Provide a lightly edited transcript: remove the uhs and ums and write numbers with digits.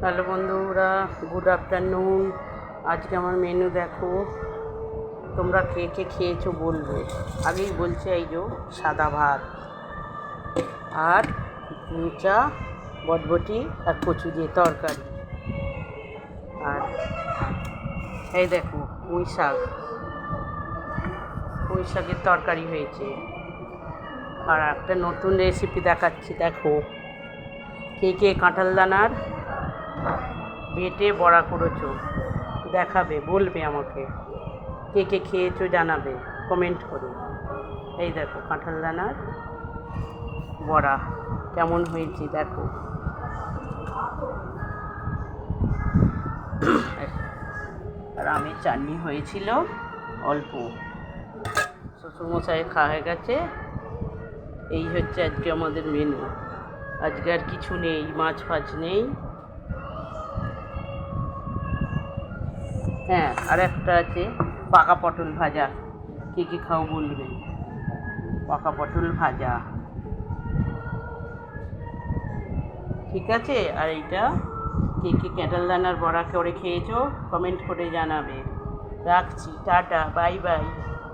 Hello বন্ধুরা, good afternoon. আজকে আমার মেনু দেখো, তোমরা কে কে খেয়েছো বলবে। আগেই বলছে, এই যে সাদা ভাত আর মোচা, বটবটি আর কচু দিয়ে তরকারি। আর এই দেখো পুঁই শাকের তরকারি হয়েছে। আর একটা নতুন রেসিপি দেখাচ্ছি, দেখো কে কে কাঁঠাল দানার বেটে বড়া করেছো, দেখাবে, বলবে আমাকে। কে কে খেয়েছো জানাবে কমেন্ট করে। এই দেখো কাঁঠাল দানার বড়া কেমন হয়েছে দেখো। আর আমের চাটনি হয়েছিল অল্প, শ্বশুরমশাই খাওয়া হয়ে গেছে। এই হচ্ছে আজকে আমাদের মেনু। আজকে আর কিছু নেই, মাছ ফাছ নেই। হ্যাঁ, আর একটা আছে পাকা পটল ভাজা। কে কে খাও বলবে। পাকা পটল ভাজা, ঠিক আছে। আর এইটা কে কে কাঁঠাল দানার বড়া করে খেয়েছো কমেন্ট করে জানাবে। রাখছি, টাটা, বাই বাই।